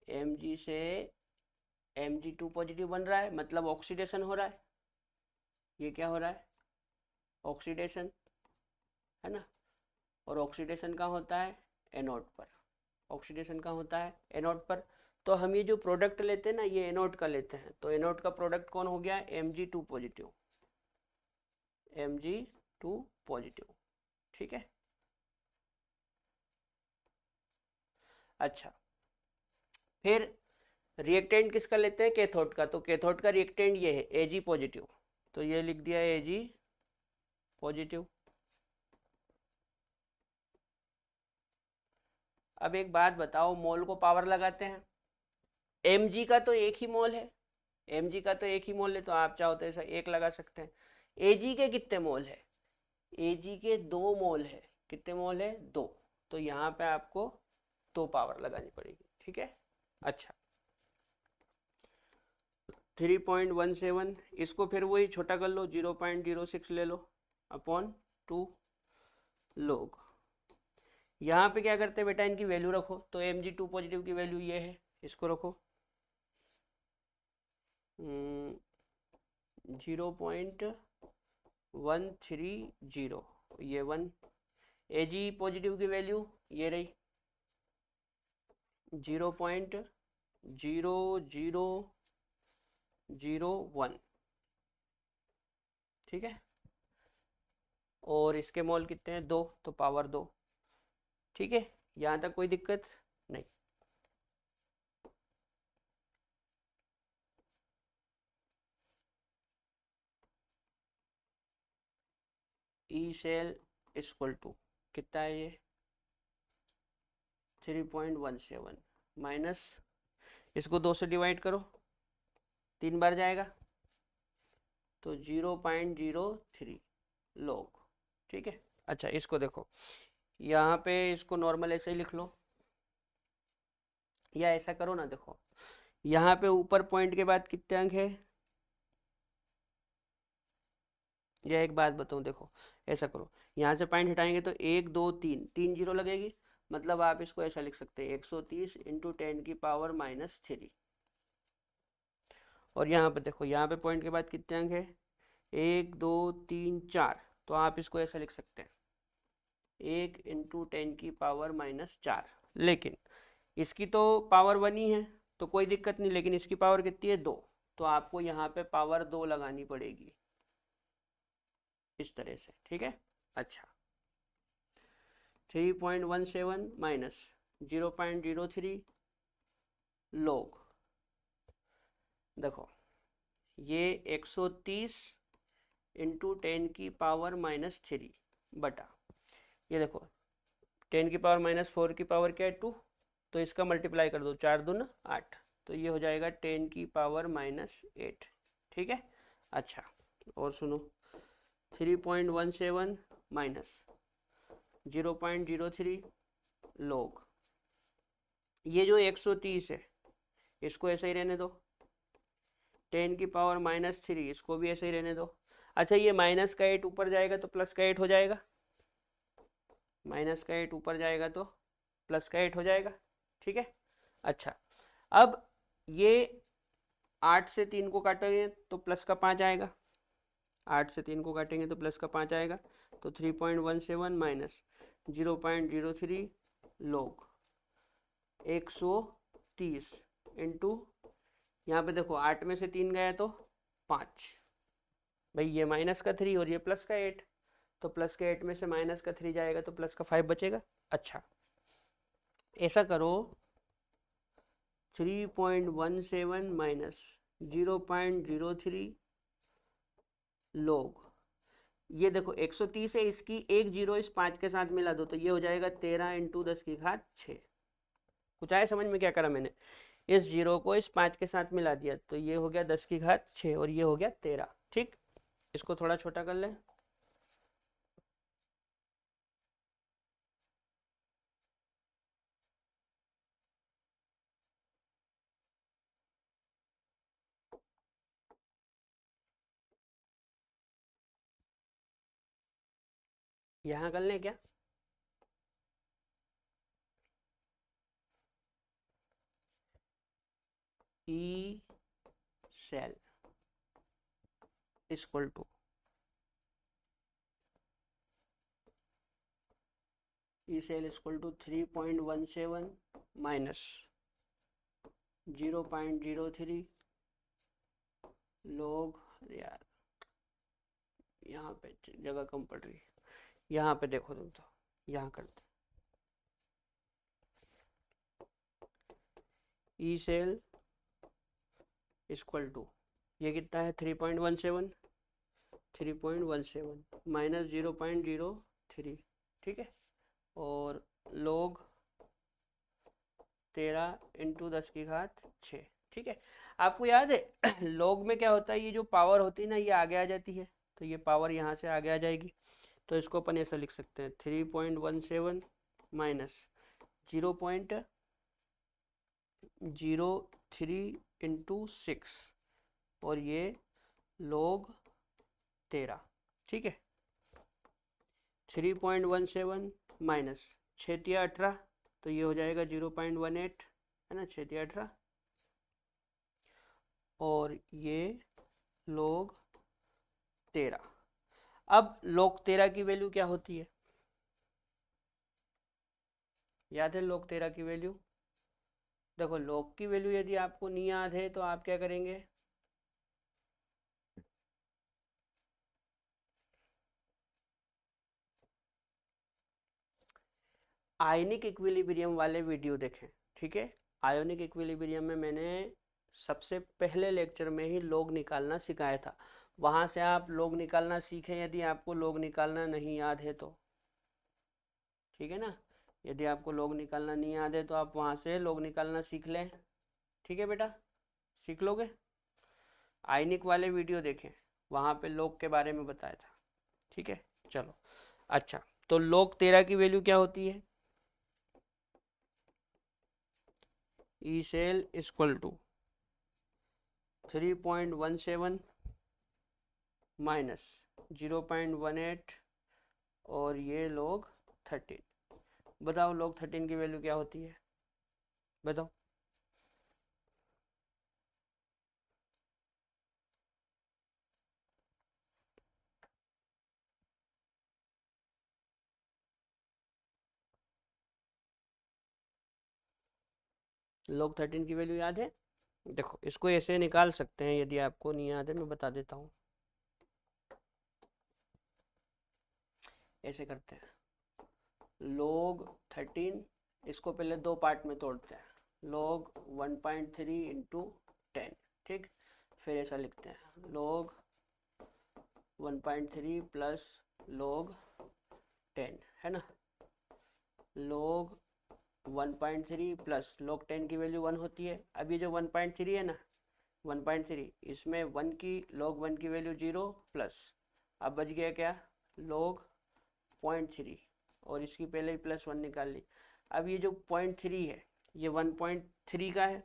Mg से Mg2 पॉजिटिव बन रहा है, मतलब ऑक्सीडेशन हो रहा है, ये क्या हो रहा है, ऑक्सीडेशन, है ना। और ऑक्सीडेशन कहाँ होता है, एनोड पर, ऑक्सीडेशन कहाँ होता है, एनोड पर। तो हम ये जो प्रोडक्ट लेते हैं ना, ये एनोड का लेते हैं, तो एनोड का प्रोडक्ट कौन हो गया, Mg2 पॉजिटिव, Mg2 पॉजिटिव, ठीक है। अच्छा फिर रिएक्टेंट किसका लेते हैं, कैथोड का, तो कैथोड का रिएक्टेंट ये है Ag पॉजिटिव, तो ये लिख दिया Ag पॉजिटिव। अब एक बात बताओ, मोल को पावर लगाते हैं, Mg का तो एक ही मोल है, Mg का तो एक ही मोल है, तो आप चाहो तो ऐसा एक लगा सकते हैं। Ag के कितने मोल है, Ag के 2 मोल है, कितने मोल है, 2, तो यहाँ पे आपको 2 पावर लगानी पड़ेगी, ठीक है। अच्छा 3.17, इसको फिर वही छोटा कर लो, 0.06 ले लो अपॉन 2 लोग। यहाँ पे क्या करते हैं बेटा, इनकी वैल्यू रखो, तो Mg2 पॉजिटिव की वैल्यू ये है, इसको रखो 0.130, ये 1, Ag पॉजिटिव की वैल्यू ये रही 0.0001, ठीक है। और इसके मोल कितने हैं, 2, तो पावर 2, ठीक है। यहाँ तक कोई दिक्कत नहीं। ई सेल इक्वल टू कितना है, ये 3.17 माइनस, इसको 2 से डिवाइड करो, 3 बार जाएगा, तो 0.03 लॉग, ठीक है। अच्छा इसको देखो, यहाँ पे इसको नॉर्मल ऐसे ही लिख लो, या ऐसा करो ना, देखो यहाँ पे ऊपर पॉइंट के बाद कितने अंक है, या एक बात बताऊँ, देखो ऐसा करो, यहाँ से पॉइंट हटाएंगे तो 1 2 3 3 जीरो लगेगी, मतलब आप इसको ऐसा लिख सकते हैं 130 इंटू 10 की पावर -3। और यहाँ पे देखो, यहाँ पे पॉइंट के बाद कितने अंक है, 1 2 3 4, तो आप इसको ऐसा लिख सकते हैं 1 इंटू 10 की पावर -4, लेकिन इसकी तो पावर 1 ही है तो कोई दिक्कत नहीं, लेकिन इसकी पावर कितनी है, 2, तो आपको यहाँ पे पावर 2 लगानी पड़ेगी इस तरह से, ठीक है। अच्छा 3.17 माइनस 0.03 लॉग, देखो ये 130 इंटू 10 की पावर -3 बटा, ये देखो 10 की पावर -4 की पावर क्या है, 2, तो इसका मल्टीप्लाई कर दो, 4 दूना 8, तो ये हो जाएगा 10 की पावर -8, ठीक है। अच्छा और सुनो, 3.17 माइनस 0.03 लॉग, ये जो 130 है इसको ऐसे ही रहने दो, 10 की पावर -3 इसको भी ऐसे ही रहने दो, अच्छा ये माइनस का 8 ऊपर जाएगा तो प्लस का 8 हो जाएगा, माइनस का 8 ऊपर जाएगा तो प्लस का 8 हो जाएगा, ठीक है। अच्छा अब ये 8 से 3 को काटेंगे तो प्लस का 5 आएगा, 8 से 3 को काटेंगे तो प्लस का 5 आएगा, तो 3.17 माइनस 0.03 log 130 इंटू, यहाँ पे देखो 8 में से 3 गया तो 5, भाई ये माइनस का 3 और ये प्लस का 8, तो प्लस के 8 में से माइनस का 3 जाएगा तो प्लस का 5 बचेगा। अच्छा ऐसा करो, 3.17 माइनस 0.03 log, ये देखो 130 है, इसकी एक जीरो इस 5 के साथ मिला दो तो ये हो जाएगा 13 इंटू 10 की घात 6। कुछ आया समझ में क्या करा मैंने, इस जीरो को इस 5 के साथ मिला दिया तो ये हो गया 10 की घात 6 और ये हो गया 13, ठीक। इसको थोड़ा छोटा कर लें, यहाँ कर लें क्या, E cell equal to E cell equal to 3.17 minus 0.03 log, यार यहाँ पे जगह कम पड़ रही है, यहाँ पे देखो तुम तो, यहाँ करते ई सेल इक्वल टू, ये कितना है 3.17 माइनस 0.03, ठीक है, और लोग 13 इंटू 10 की घात 6, ठीक है। आपको याद है लोग में क्या होता है, ये जो पावर होती है ना ये आगे आ जाती है, तो ये पावर यहाँ से आगे आ जाएगी, तो इसको अपन ऐसा लिख सकते हैं 3.17 माइनस 0.03 इंटू 6 और ये log 13, ठीक है। 3.17 माइनस 6×18 तो ये हो जाएगा 0.18, है ना, 6×18 और ये log 13। अब log 13 की वैल्यू क्या होती है, याद है log 13 की वैल्यू, देखो log की वैल्यू यदि आपको नहीं याद है तो आप क्या करेंगे, आयनिक इक्विलिब्रियम वाले वीडियो देखें, ठीक है। आयोनिक इक्विलिब्रियम में मैंने सबसे पहले लेक्चर में ही log निकालना सिखाया था, वहां से आप log निकालना सीखें यदि आपको log निकालना नहीं याद है तो, ठीक है ना, यदि आपको log निकालना नहीं याद है तो आप वहां से log निकालना सीख लें, ठीक है बेटा, सीख लोगे। आयनिक वाले वीडियो देखें, वहां पे log के बारे में बताया था, ठीक है। चलो अच्छा, तो log 13 की वैल्यू क्या होती है, E cell equal to 3.17 minus 0.18 और ये log 13, बताओ log 13 की वैल्यू क्या होती है, बताओ। log 13 की वैल्यू याद है, देखो इसको ऐसे निकाल सकते हैं, यदि आपको नहीं याद है मैं बता देता हूँ, ऐसे करते हैं, log 13 इसको पहले दो पार्ट में तोड़ते हैं, log 1.3 इंटू 10, ठीक, फिर ऐसा लिखते हैं log 1.3 प्लस log 10, है ना, log 1.3 प्लस log 10 की वैल्यू 1 होती है। अब ये जो 1.3 है ना, 1.3 इसमें 1 की log 1 की वैल्यू 0 प्लस, अब बच गया क्या log 0.3 और इसकी पहले ही प्लस 1 निकाल ली। अब ये जो 0.3 है ये 1.3 का है,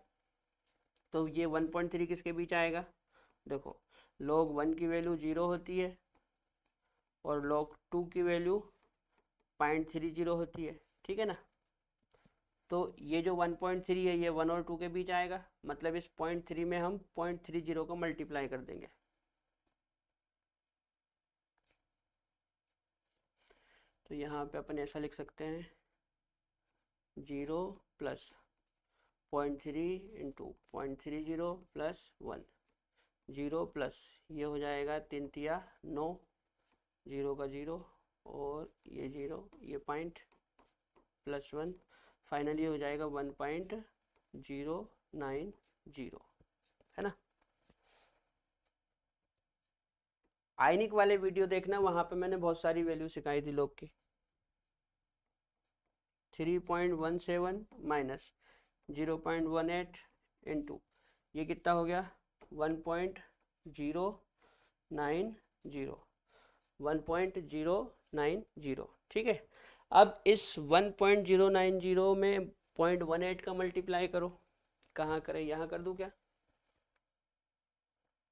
तो ये 1.3 किसके बीच आएगा, देखो log 1 की वैल्यू 0 होती है और log 2 की वैल्यू 0.30 होती है, ठीक है ना। तो ये जो 1.3 है ये 1 और 2 के बीच आएगा, मतलब इस 0.3 में हम 0.30 को मल्टीप्लाई कर देंगे। तो यहाँ पे अपन ऐसा लिख सकते हैं 0 प्लस 0.3 इंटू 0.30 प्लस 1, 0 प्लस ये हो जाएगा 3 तिया 9, 0 का 0 और ये 0, ये पॉइंट प्लस 1, फाइनली हो जाएगा 1.090, है ना। आयनिक वाले वीडियो देखना, वहां पे मैंने बहुत सारी वैल्यू सिखाई थी लोग की। 3.17 माइनस 0.18 इंटू ये कितना हो गया 1.090, ठीक है। अब इस 1.090 में 0.18 का मल्टीप्लाई करो, कहाँ करें, यहाँ कर दूं क्या,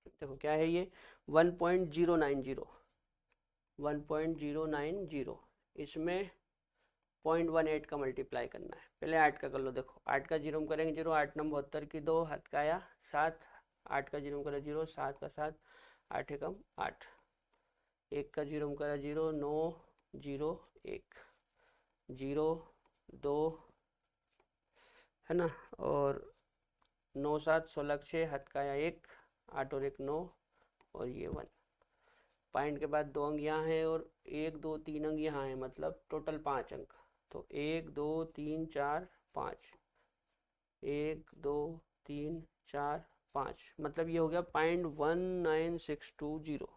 देखो क्या है ये 1.090, इसमें 0.18 का मल्टीप्लाई करना है। पहले 8 का कर लो, देखो 8 का 0 करेंगे 0, 8 9 72 की 2 हाथ का आया 7, 8 का 0 करा 0, 7 का 7, 8 एकम 8, 1 का 0 करा 0, 9 0 1 0 2, है ना, और 9 7 16 6 हाथ का आया 1, 8 और 1 9 और ये 1। पॉइंट के बाद 2 अंक यहाँ है और 1 2 3 अंक यहाँ है, मतलब टोटल 5 अंक। तो 1 2 3 4 5, 1 2 3 4 5, मतलब ये हो गया 0.19620।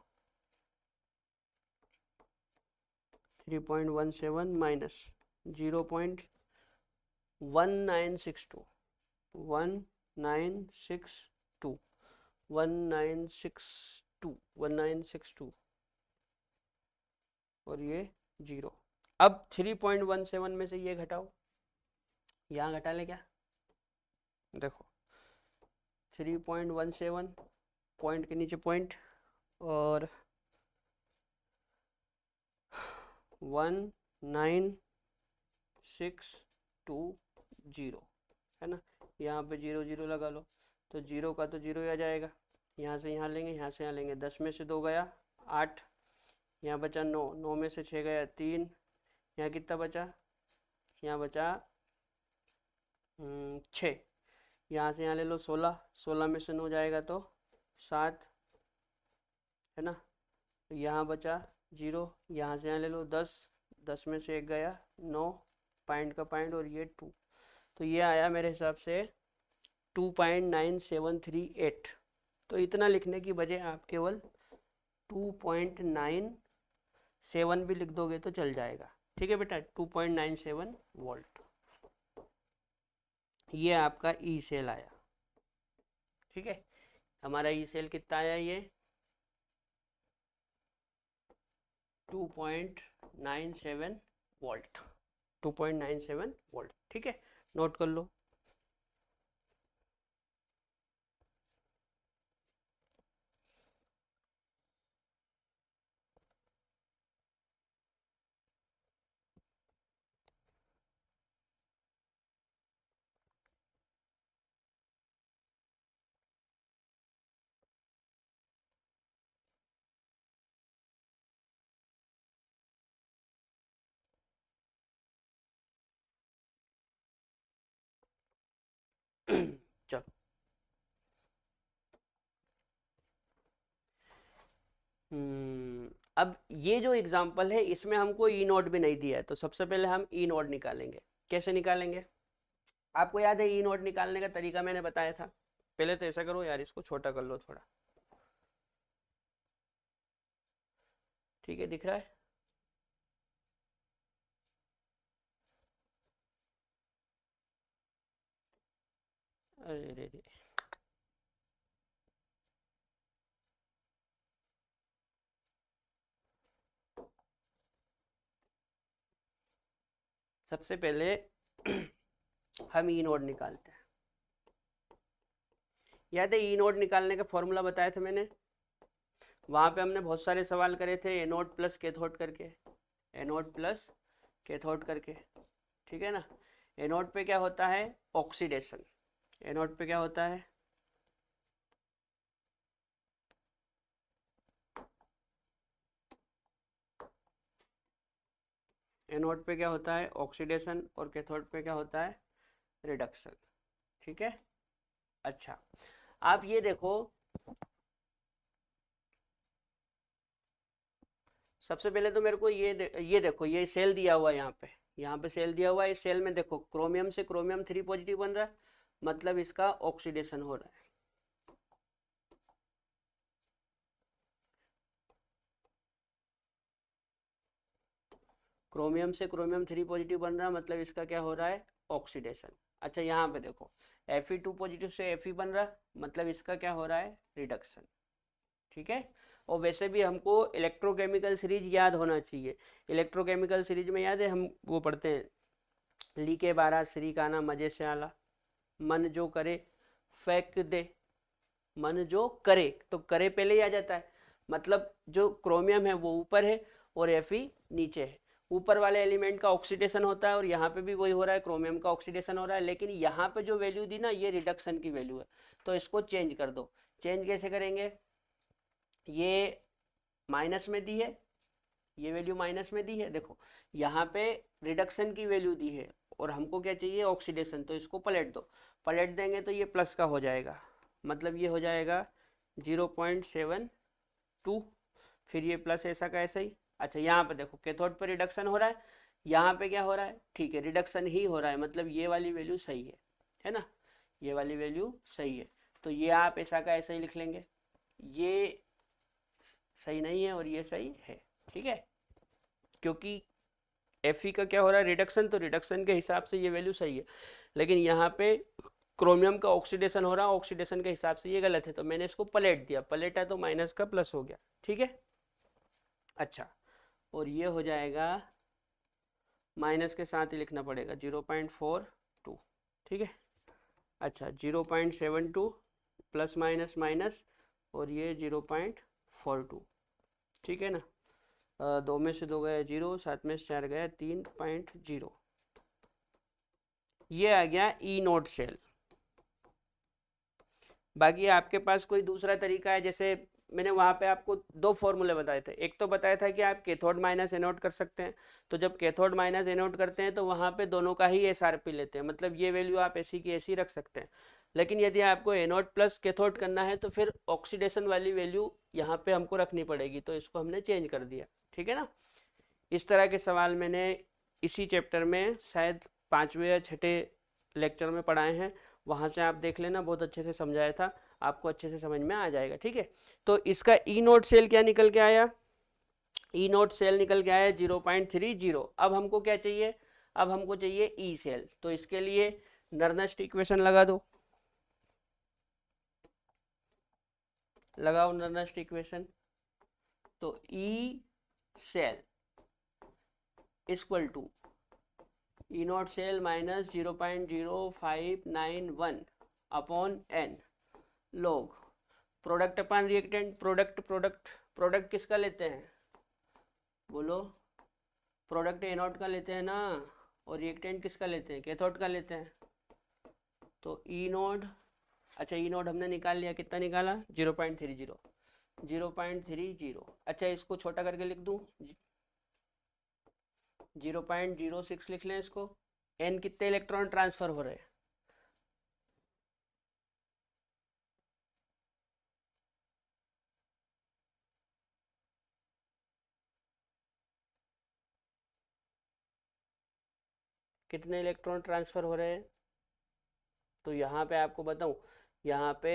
3.17 माइनस 0.1962, 1962 और ये 0। अब 3.17 में से ये घटाओ, यहाँ घटा ले क्या, देखो 3.17 पॉइंट के नीचे पॉइंट और 19620, है ना। यहाँ पे 0 0 लगा लो, तो 0 का तो 0 ही आ जाएगा, यहाँ से यहाँ लेंगे, यहाँ से यहाँ लेंगे, 10 में से 2 गया 8, यहाँ बचा 9, 9 में से 6 गया 3, यहाँ कितना बचा, यहाँ बचा 6, यहाँ से यहाँ ले लो 16, 16 में से 9 जाएगा तो 7, है ना। यहाँ बचा 0, यहाँ से यहाँ ले लो 10, 10 में से 1 गया 9, पॉइंट का पॉइंट और ये 2, तो ये आया मेरे हिसाब से 2.9738। तो इतना लिखने की बजाय आप केवल 2.97 भी लिख दोगे तो चल जाएगा, ठीक है बेटा। 2.97 वोल्ट, ये आपका ई सेल आया, ठीक है। हमारा ई सेल कितना आया, ये 2.97 वोल्ट, 2.97 वोल्ट, ठीक है, नोट कर लो। चलो अब ये जो एग्जांपल है इसमें हमको ई नोट भी नहीं दिया है, तो सबसे पहले हम ई नोट निकालेंगे। कैसे निकालेंगे, आपको याद है ई नोट निकालने का तरीका मैंने बताया था। पहले तो ऐसा करो यार, इसको छोटा कर लो थोड़ा, ठीक है, दिख रहा है। अरे रे रे, सबसे पहले हम ई नोट निकालते हैं। याद है ई नोट निकालने का फॉर्मूला बताया था मैंने, वहाँ पे हमने बहुत सारे सवाल करे थे एनोड प्लस कैथोड करके, एनोड प्लस कैथोड करके, ठीक है ना। एनोड पे क्या होता है, ऑक्सीडेशन। एनोड पे क्या होता है, एनोड पे क्या होता है, ऑक्सीडेशन, और कैथोड पे क्या होता है, रिडक्शन, ठीक है। अच्छा, आप ये देखो, सबसे पहले तो मेरे को ये देखो, ये सेल दिया हुआ है यहाँ पे सेल दिया हुआ है। इस सेल में देखो क्रोमियम से क्रोमियम 3 पॉजिटिव बन रहा है, मतलब इसका ऑक्सीडेशन हो रहा है। क्रोमियम से क्रोमियम 3 पॉजिटिव बन रहा है, मतलब इसका क्या हो रहा है, ऑक्सीडेशन। अच्छा, यहाँ पे देखो Fe2 पॉजिटिव से Fe बन रहा है, मतलब इसका क्या हो रहा है, रिडक्शन, ठीक है। और वैसे भी हमको इलेक्ट्रोकेमिकल सीरीज याद होना चाहिए। इलेक्ट्रोकेमिकल सीरीज में याद है हम वो पढ़ते हैं, ली के 12 श्री का ना मजे से आला, मन जो करे फेंक दे, मन जो करे, तो करे पहले ही आ जाता है, मतलब जो क्रोमियम है वो ऊपर है और Fe नीचे है। ऊपर वाले एलिमेंट का ऑक्सीडेशन होता है और यहाँ पे भी वही हो रहा है, क्रोमियम का ऑक्सीडेशन हो रहा है, लेकिन यहाँ पे जो वैल्यू दी ना ये रिडक्शन की वैल्यू है, तो इसको चेंज कर दो। चेंज कैसे करेंगे, ये माइनस में दी है, ये वैल्यू माइनस में दी है, देखो यहाँ पे रिडक्शन की वैल्यू दी है और हमको क्या चाहिए, ऑक्सीडेशन, तो इसको पलट दो। पलट देंगे तो ये प्लस का हो जाएगा, मतलब ये हो जाएगा 0.72, फिर ये प्लस ऐसा का ऐसा ही। अच्छा, यहाँ पे देखो कैथोड पर रिडक्शन हो रहा है, यहाँ पे क्या हो रहा है, ठीक है रिडक्शन ही हो रहा है, मतलब ये वाली वैल्यू सही है ना, ये वाली वैल्यू सही है, तो ये आप ऐसा का ऐसा ही लिख लेंगे। ये सही नहीं है और ये सही है, ठीक है, क्योंकि Fe का क्या हो रहा है, रिडक्शन, तो रिडक्शन के हिसाब से ये वैल्यू सही है, लेकिन यहाँ पे क्रोमियम का ऑक्सीडेशन हो रहा है, ऑक्सीडेशन के हिसाब से ये गलत है, तो मैंने इसको पलट दिया, पलटा तो माइनस का प्लस हो गया, ठीक है। अच्छा, और ये हो जाएगा, माइनस के साथ ही लिखना पड़ेगा 0.42, ठीक है। अच्छा, 0.72 प्लस माइनस माइनस, और ये 0.42, ठीक है ना। 2 में से 2 गया 0, 7 में से 4 गया 3.0, ये आ गया ई नोट सेल। बाकी आपके पास कोई दूसरा तरीका है, जैसे मैंने वहाँ पे आपको 2 फॉर्मूले बताए थे, एक तो बताया था कि आप कैथोड माइनस एनोड कर सकते हैं, तो जब कैथोड माइनस एनोड करते हैं तो वहाँ पे दोनों का ही SRP लेते हैं, मतलब ये वैल्यू आप ऐसी की ऐसी रख सकते हैं। लेकिन यदि आपको एनोड प्लस कैथोड करना है तो फिर ऑक्सीडेशन वाली वैल्यू यहाँ पे हमको रखनी पड़ेगी, तो इसको हमने चेंज कर दिया, ठीक है ना। इस तरह के सवाल मैंने इसी चैप्टर में शायद 5वें या 6ठे लेक्चर में पढ़ाए हैं, वहाँ से आप देख लेना, बहुत अच्छे से समझाया था, आपको अच्छे से समझ में आ जाएगा, ठीक है। तो इसका ई नोट सेल क्या निकल के आया, ई नोट सेल निकल के आया 0.30। अब हमको क्या चाहिए, अब हमको चाहिए ई सेल, तो इसके लिए नर्नेस्ट इक्वेशन लगा दो, लगाओ नर्नेस्ट इक्वेशन। तो E cell equal to E naught cell minus 0.0591 upon N log product upon reactant, product किसका लेते हैं, बोलो, प्रोडक्ट एनोड का लेते हैं ना, और रिएक्टेंट किसका लेते हैं, कैथोड का लेते हैं, तो ई नोड, अच्छा ई नोड हमने निकाल लिया, कितना निकाला 0.30, अच्छा इसको छोटा करके लिख दूं 0.06 लिख लें इसको। एन कितने इलेक्ट्रॉन ट्रांसफर हो रहे हैं, कितने इलेक्ट्रॉन ट्रांसफर हो रहे हैं, तो यहाँ पे आपको बताऊं, यहाँ पे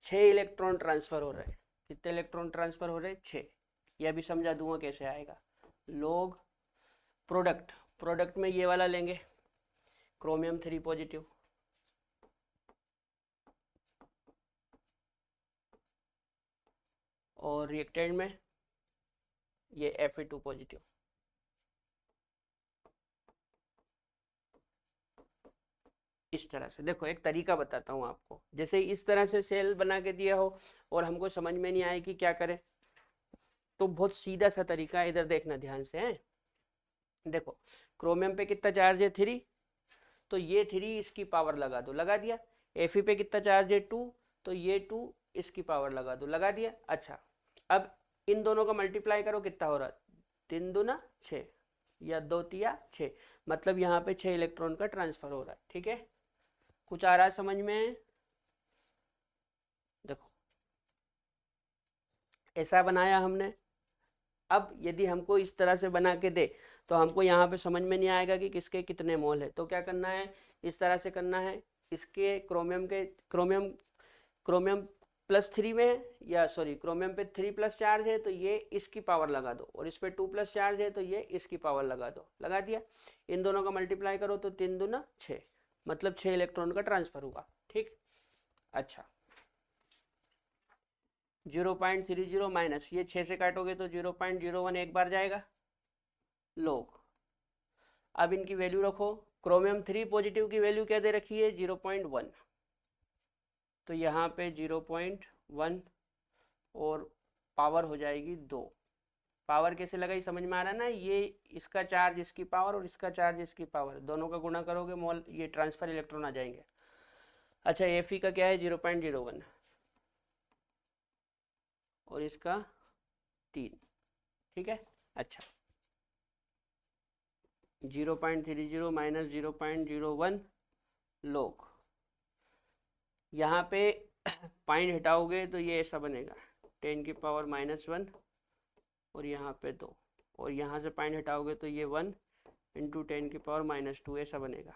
6 इलेक्ट्रॉन ट्रांसफर हो रहे हैं, कितने इलेक्ट्रॉन ट्रांसफर हो रहे हैं, 6। यह भी समझा दूंगा कैसे आएगा, लोग प्रोडक्ट में ये वाला लेंगे, क्रोमियम 3 पॉजिटिव, और रिएक्टेंट में ये Fe2 पॉजिटिव, इस तरह से देखो, एक तरीका बताता हूँ आपको। जैसे इस तरह से सेल बना के दिया हो और हमको समझ में नहीं आए कि क्या करें, तो बहुत सीधा सा तरीका है, इधर देखना ध्यान से है। देखो क्रोमियम पे कितना चार्ज है 3, तो ये 3 इसकी पावर लगा दो, लगा दिया। Fe पे कितना चार्ज है 2, तो ये 2 इसकी पावर लगा दो, लगा दिया। अच्छा अब इन दोनों का मल्टीप्लाई करो, कितना हो रहा है, 3 दूना 6 या 2 तिया 6, मतलब यहाँ पे 6 इलेक्ट्रॉन का ट्रांसफर हो रहा है। ठीक है, कुछ आ रहा है समझ में? देखो ऐसा बनाया हमने। अब यदि हमको इस तरह से बना के दे तो हमको यहाँ पे समझ में नहीं आएगा कि किसके कितने मोल है, तो क्या करना है, इस तरह से करना है। इसके क्रोमियम क्रोमियम +3 में, या सॉरी क्रोमियम पे 3 प्लस चार्ज है, तो ये इसकी पावर लगा दो, और इस पे 2 प्लस चार्ज है, तो ये इसकी पावर लगा दो, लगा दिया। इन दोनों का मल्टीप्लाई करो तो 3 दूना 6, मतलब 6 इलेक्ट्रॉन का ट्रांसफर हुआ। ठीक, अच्छा 0.30 माइनस ये 6 से काटोगे तो 0.01 एक बार जाएगा लोग। अब इनकी वैल्यू रखो, क्रोमियम 3 पॉजिटिव की वैल्यू क्या दे रखी है 0.1, तो यहाँ पे 0.1 और पावर हो जाएगी 2। पावर कैसे लगाई समझ में आ रहा है ना, ये इसका चार्ज इसकी पावर और इसका चार्ज इसकी पावर, दोनों का गुणा करोगे मोल, ये ट्रांसफर इलेक्ट्रॉन आ जाएंगे। अच्छा Fe का क्या है 0.01 और इसका 3। ठीक है, अच्छा 0.30 माइनस 0.01 लोग, यहाँ पे पॉइंट हटाओगे तो ये ऐसा बनेगा 10 की पावर -1 और यहाँ पे 2, और यहाँ से पॉइंट हटाओगे तो ये 1 इंटू 10 की पावर -2 ऐसा बनेगा।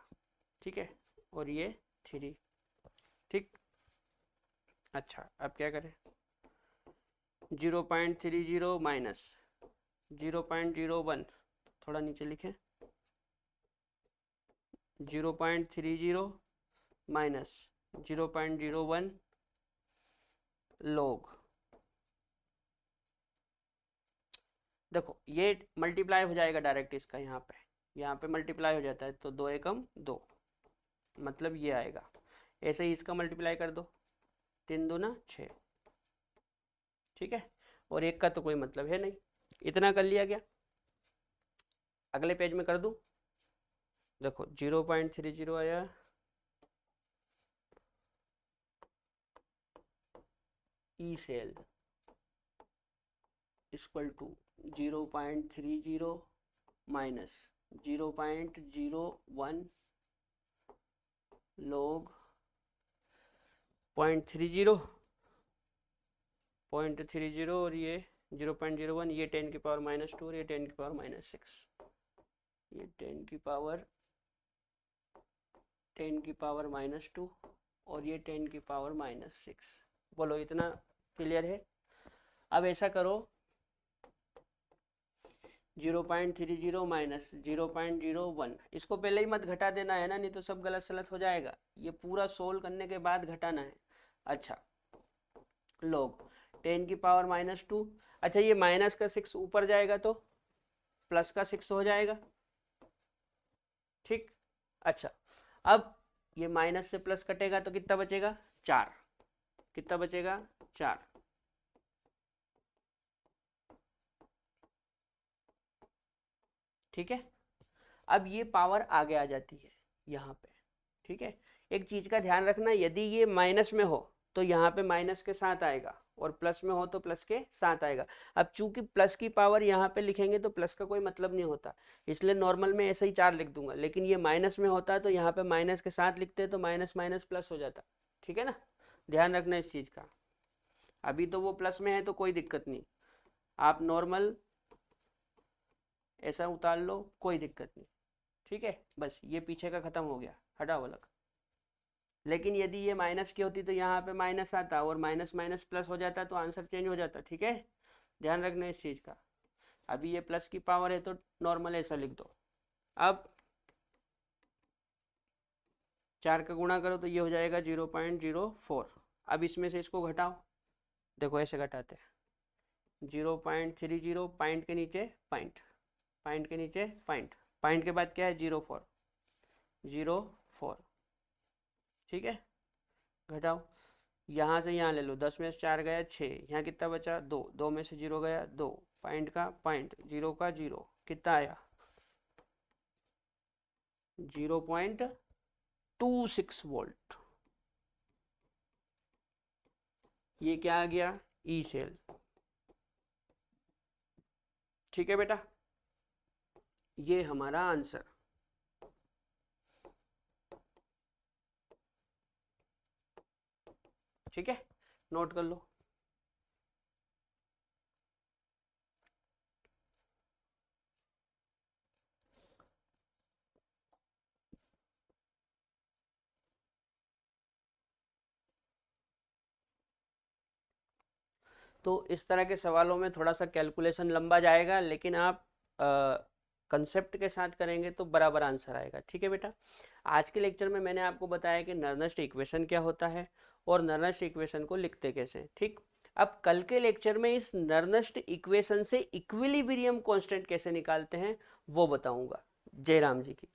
ठीक है, और ये 3। ठीक, अच्छा अब क्या करें, 0.30 माइनस 0.01, थोड़ा नीचे लिखें, 0.30 माइनस 0.01 लोग। देखो ये मल्टीप्लाई हो जाएगा डायरेक्ट इसका, यहाँ पे मल्टीप्लाई हो जाता है, तो 2 एकम 2, मतलब ये आएगा। ऐसे ही इसका मल्टीप्लाई कर दो, 3 दूना 6। ठीक है, और एक का तो कोई मतलब है नहीं, इतना कर लिया गया। अगले पेज में कर दूं, देखो 0.30 आया, E cell equal to 0.30 minus 0.01 log 0.30 और ये 0.01, ये 10 की पावर -2 और ये 10 की पावर -6, ये 10 की पावर -2 और ये 10 की पावर -6। बोलो इतना क्लियर है? अब ऐसा करो 0.30 माइनस 0.01, इसको पहले ही मत घटा देना है ना, नहीं तो सब गलत सलत हो जाएगा, ये पूरा सोल्व करने के बाद घटाना है। अच्छा लोग 10 की पावर -2, अच्छा ये माइनस का 6 ऊपर जाएगा तो प्लस का 6 हो जाएगा। ठीक, अच्छा अब ये माइनस से प्लस कटेगा तो कितना बचेगा 4, कितना बचेगा 4। ठीक है, अब ये पावर आगे आ जाती है यहाँ पे। ठीक है, एक चीज का ध्यान रखना, यदि ये माइनस में हो तो यहाँ पे माइनस के साथ आएगा, और प्लस में हो तो प्लस के साथ आएगा। अब चूंकि प्लस की पावर यहाँ पे लिखेंगे तो प्लस का कोई मतलब नहीं होता, इसलिए नॉर्मल में ऐसे ही 4 लिख दूंगा, लेकिन ये माइनस में होता है तो यहाँ पे माइनस के साथ लिखते तो माइनस माइनस प्लस हो जाता। ठीक है ना, ध्यान रखना इस चीज का। अभी तो वो प्लस में है तो कोई दिक्कत नहीं, आप नॉर्मल ऐसा उतार लो, कोई दिक्कत नहीं। ठीक है, बस ये पीछे का खत्म हो गया, हटाओ अलग। लेकिन यदि ये माइनस की होती तो यहाँ पे माइनस आता और माइनस माइनस प्लस हो जाता तो आंसर चेंज हो जाता। ठीक है, ध्यान रखना इस चीज का। अभी ये प्लस की पावर है तो नॉर्मल ऐसा लिख दो। अब 4 का गुणा करो तो ये हो जाएगा 0.04। अब इसमें से इसको घटाओ, देखो ऐसे घटाते हैं 0.30, पॉइंट के नीचे पॉइंट, पॉइंट के नीचे पॉइंट, पॉइंट के बाद क्या है 0.4, ठीक है, घटाओ, यहाँ से यहाँ ले लो, 10 में से 4 गया 6, यहाँ कितना बचा 2, 2 में से 0 गया 2, पॉइंट का पॉइंट, 0 का 0, कितना आया 0.26 वोल्ट। ये क्या आ गया, ई सेल। ठीक है बेटा, ये हमारा आंसर। ठीक है, नोट कर लो। तो इस तरह के सवालों में थोड़ा सा कैलकुलेशन लंबा जाएगा, लेकिन आप कंसेप्ट के साथ करेंगे तो बराबर आंसर आएगा। ठीक है बेटा, आज के लेक्चर में मैंने आपको बताया कि नर्नस्ट इक्वेशन क्या होता है और नर्नस्ट इक्वेशन को लिखते कैसे हैं। ठीक, अब कल के लेक्चर में इस नर्नस्ट इक्वेशन से इक्विलिब्रियम कांस्टेंट कैसे निकालते हैं वो बताऊंगा। जय राम जी की।